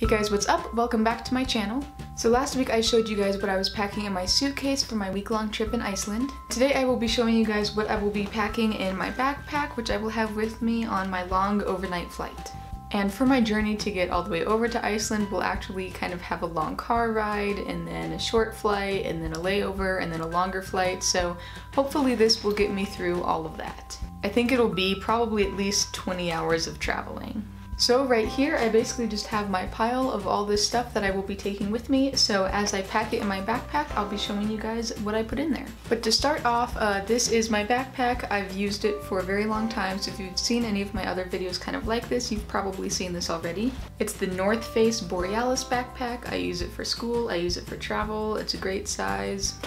Hey guys, what's up? Welcome back to my channel. So last week I showed you guys what I was packing in my suitcase for my week-long trip in Iceland. Today I will be showing you guys what I will be packing in my backpack, which I will have with me on my long overnight flight. And for my journey to get all the way over to Iceland, we'll actually kind of have a long car ride, and then a short flight, and then a layover, and then a longer flight, so hopefully this will get me through all of that. I think it'll be probably at least 20 hours of traveling. So right here, I basically just have my pile of all this stuff that I will be taking with me, so as I pack it in my backpack, I'll be showing you guys what I put in there. But to start off, this is my backpack. I've used it for a very long time, so if you've seen any of my other videos kind of like this, you've probably seen this already. It's the North Face Borealis backpack. I use it for school, I use it for travel, it's a great size,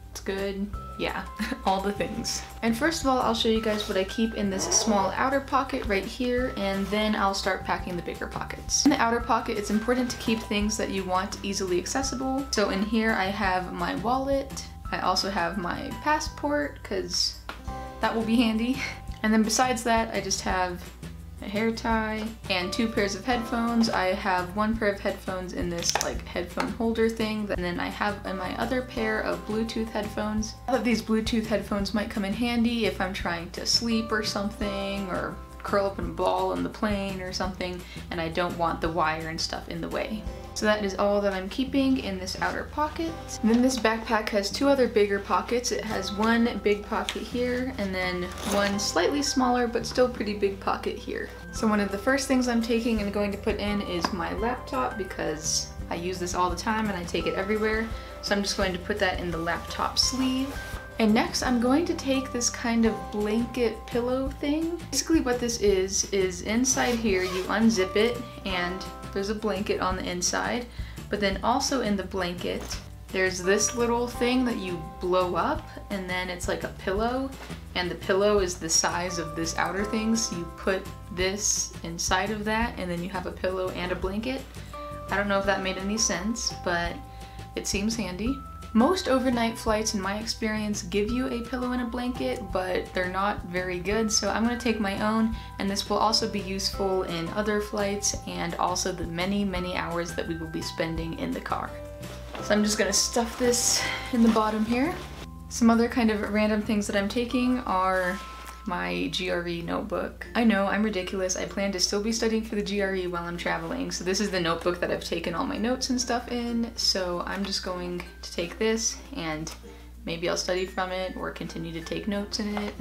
it's good. Yeah, all the things. And first of all, I'll show you guys what I keep in this small outer pocket right here, and then I'll start packing the bigger pockets. In the outer pocket, it's important to keep things that you want easily accessible. So in here I have my wallet. I also have my passport, because that will be handy. And then besides that, I just have a hair tie and 2 pairs of headphones. I have 1 pair of headphones in this like headphone holder thing, and then I have in my other pair of Bluetooth headphones. I thought these Bluetooth headphones might come in handy if I'm trying to sleep or something, or curl up in a ball on the plane or something, and I don't want the wire and stuff in the way. So that is all that I'm keeping in this outer pocket. And then this backpack has 2 other bigger pockets. It has 1 big pocket here, and then 1 slightly smaller but still pretty big pocket here. So one of the first things I'm taking and going to put in is my laptop, because I use this all the time and I take it everywhere. So I'm just going to put that in the laptop sleeve. And next I'm going to take this kind of blanket pillow thing. Basically what this is inside here you unzip it and there's a blanket on the inside, but then also in the blanket there's this little thing that you blow up, and then it's like a pillow, and the pillow is the size of this outer thing, so you put this inside of that and then you have a pillow and a blanket. I don't know if that made any sense, but it seems handy. Most overnight flights, in my experience, give you a pillow and a blanket, but they're not very good, so I'm going to take my own, and this will also be useful in other flights and also the many, many hours that we will be spending in the car. So I'm just going to stuff this in the bottom here. Some other kind of random things that I'm taking are my GRE notebook. I know, I'm ridiculous. I plan to still be studying for the GRE while I'm traveling, so this is the notebook that I've taken all my notes and stuff in, so I'm just going to take this and maybe I'll study from it or continue to take notes in it.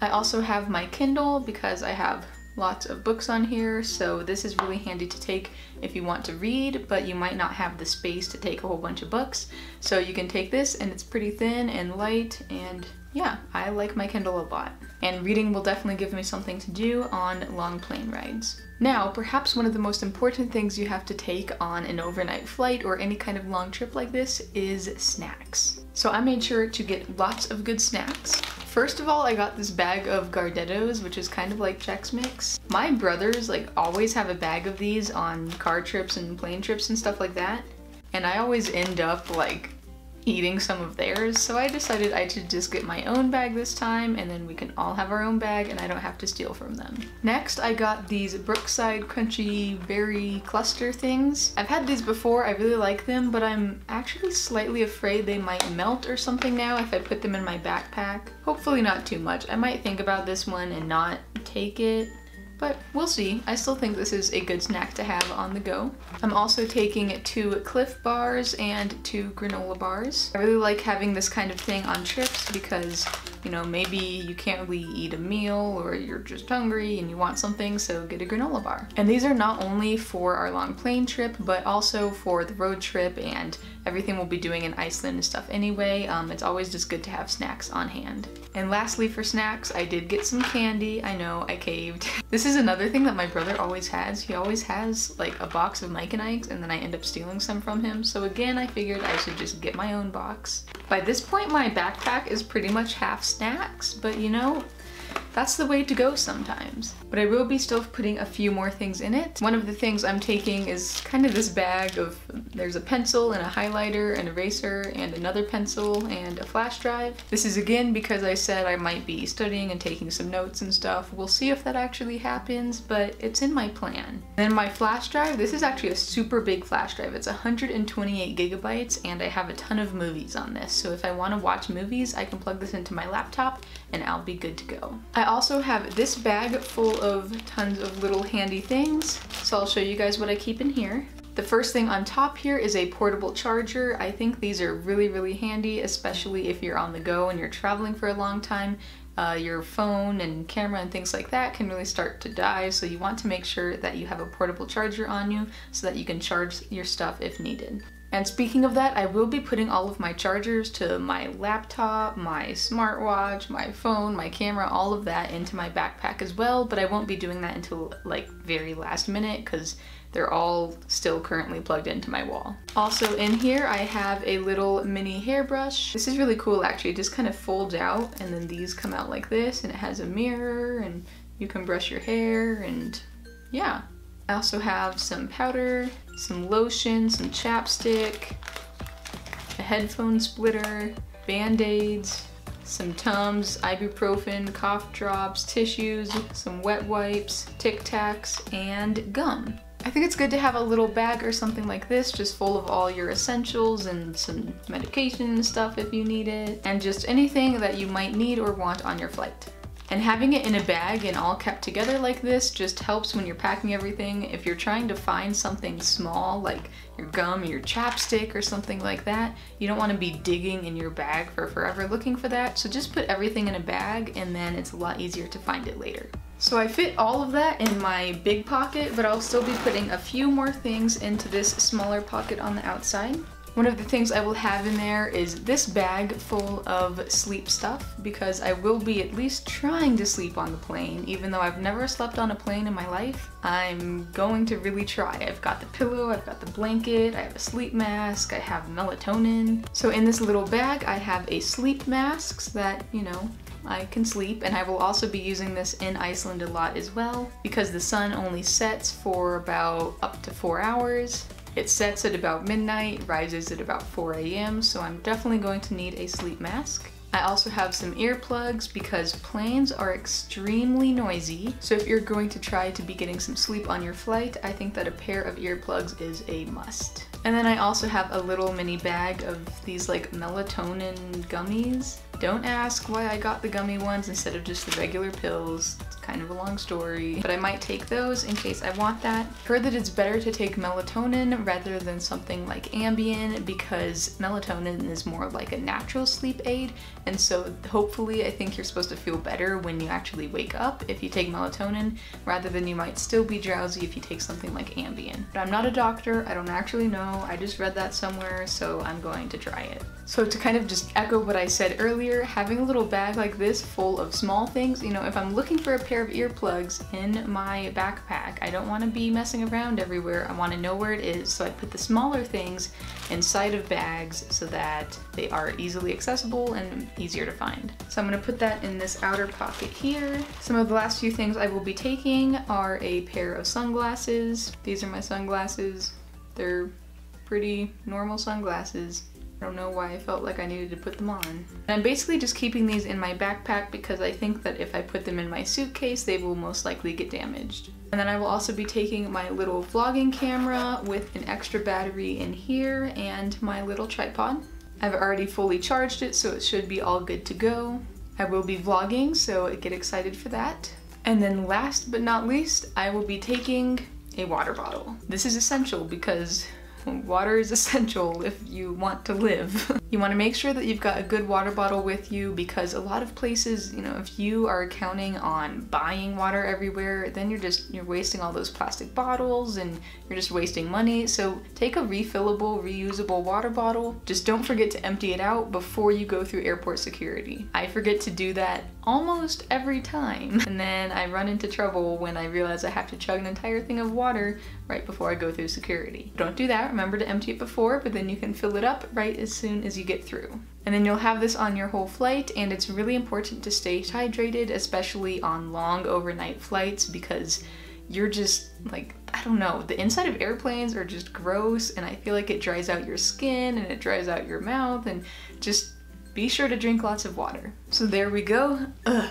I also have my Kindle because I have lots of books on here, so this is really handy to take if you want to read, but you might not have the space to take a whole bunch of books. So you can take this, and it's pretty thin and light, and yeah, I like my Kindle a lot. And reading will definitely give me something to do on long plane rides. Now, perhaps one of the most important things you have to take on an overnight flight or any kind of long trip like this is snacks. So I made sure to get lots of good snacks. First of all, I got this bag of Gardettos, which is kind of like Chex Mix. My brothers like always have a bag of these on car trips and plane trips and stuff like that, and I always end up like eating some of theirs, so I decided I should just get my own bag this time, and then we can all have our own bag and I don't have to steal from them. Next, I got these Brookside Crunchy Berry Cluster things. I've had these before, I really like them, but I'm actually slightly afraid they might melt or something now if I put them in my backpack. Hopefully not too much. I might think about this one and not take it, but we'll see. I still think this is a good snack to have on the go. I'm also taking 2 Cliff Bars and 2 granola bars. I really like having this kind of thing on trips because, you know, maybe you can't really eat a meal or you're just hungry and you want something, so get a granola bar. And these are not only for our long plane trip, but also for the road trip and everything we'll be doing in Iceland and stuff anyway. It's always just good to have snacks on hand. And lastly, for snacks, I did get some candy. I know, I caved. This is another thing that my brother always has. He always has like a box of Mike and Ike's, and then I end up stealing some from him. So again, I figured I should just get my own box. By this point, my backpack is pretty much half snacks, but you know, that's the way to go sometimes. But I will be still putting a few more things in it. One of the things I'm taking is kind of this bag of, there's a pencil and a highlighter, an eraser, and another pencil, and a flash drive. This is again because I said I might be studying and taking some notes and stuff. We'll see if that actually happens, but it's in my plan. Then my flash drive, this is actually a super big flash drive. It's 128 gigabytes, and I have a ton of movies on this. So if I want to watch movies, I can plug this into my laptop and I'll be good to go. I also have this bag full of tons of little handy things, so I'll show you guys what I keep in here. The first thing on top here is a portable charger. I think these are really handy, especially if you're on the go and you're traveling for a long time. Your phone and camera and things like that can really start to die, so you want to make sure that you have a portable charger on you so that you can charge your stuff if needed. And speaking of that, I will be putting all of my chargers to my laptop, my smartwatch, my phone, my camera, all of that into my backpack as well, but I won't be doing that until like very last minute because they're all still currently plugged into my wall. Also in here I have a little mini hairbrush. This is really cool actually. It just kind of folds out and then these come out like this, and it has a mirror and you can brush your hair, and yeah. I also have some powder, some lotion, some chapstick, a headphone splitter, band-aids, some Tums, ibuprofen, cough drops, tissues, some wet wipes, Tic Tacs, and gum. I think it's good to have a little bag or something like this just full of all your essentials and some medication and stuff if you need it, and just anything that you might need or want on your flight. And having it in a bag and all kept together like this just helps when you're packing everything. If you're trying to find something small like your gum or your chapstick or something like that, you don't want to be digging in your bag for forever looking for that. So just put everything in a bag and then it's a lot easier to find it later. So I fit all of that in my big pocket, but I'll still be putting a few more things into this smaller pocket on the outside. One of the things I will have in there is this bag full of sleep stuff, because I will be at least trying to sleep on the plane. Even though I've never slept on a plane in my life, I'm going to really try. I've got the pillow, I've got the blanket, I have a sleep mask, I have melatonin. So in this little bag I have a sleep mask so that, you know, I can sleep, and I will also be using this in Iceland a lot as well because the sun only sets for about up to 4 hours. It sets at about midnight, rises at about 4 a.m., so I'm definitely going to need a sleep mask. I also have some earplugs because planes are extremely noisy, so if you're going to try to be getting some sleep on your flight, I think that a pair of earplugs is a must. And then I also have a little mini bag of these like melatonin gummies. Don't ask why I got the gummy ones instead of just the regular pills. It's kind of a long story, but I might take those in case I want that. I've heard that it's better to take melatonin rather than something like Ambien because melatonin is more like a natural sleep aid, and so hopefully I think you're supposed to feel better when you actually wake up if you take melatonin rather than you might still be drowsy if you take something like Ambien. But I'm not a doctor, I don't actually know, I just read that somewhere, so I'm going to try it. So to kind of just echo what I said earlier, having a little bag like this full of small things, you know, if I'm looking for a pair of earplugs in my backpack, I don't want to be messing around everywhere. I want to know where it is, so I put the smaller things inside of bags so that they are easily accessible and easier to find. So I'm going to put that in this outer pocket here. Some of the last few things I will be taking are a pair of sunglasses. These are my sunglasses. They're pretty normal sunglasses. I don't know why I felt like I needed to put them on. And I'm basically just keeping these in my backpack because I think that if I put them in my suitcase, they will most likely get damaged. And then I will also be taking my little vlogging camera with an extra battery in here and my little tripod. I've already fully charged it, so it should be all good to go. I will be vlogging, so get excited for that. And then last but not least, I will be taking a water bottle. This is essential because water is essential if you want to live. You want to make sure that you've got a good water bottle with you because a lot of places, you know, if you are counting on buying water everywhere, then you're wasting all those plastic bottles and you're just wasting money. So take a refillable, reusable water bottle. Just don't forget to empty it out before you go through airport security. I forget to do that almost every time. And then I run into trouble when I realize I have to chug an entire thing of water right before I go through security. Don't do that. remember to empty it before, but then you can fill it up right as soon as you get through. And then you'll have this on your whole flight, and it's really important to stay hydrated, especially on long overnight flights, because you're just like, I don't know, the inside of airplanes are just gross, and I feel like it dries out your skin and it dries out your mouth, and just be sure to drink lots of water. So there we go. Ugh.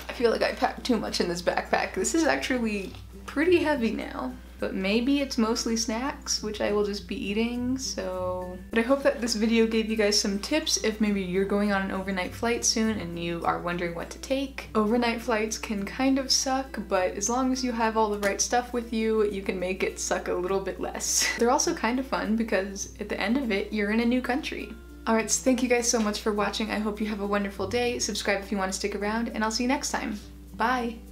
I feel like I packed too much in this backpack. This is actually pretty heavy now. But maybe it's mostly snacks, which I will just be eating, so... But I hope that this video gave you guys some tips if maybe you're going on an overnight flight soon and you are wondering what to take. Overnight flights can kind of suck, but as long as you have all the right stuff with you, you can make it suck a little bit less. They're also kind of fun because at the end of it, you're in a new country. Alright, so thank you guys so much for watching. I hope you have a wonderful day. Subscribe if you want to stick around, and I'll see you next time. Bye!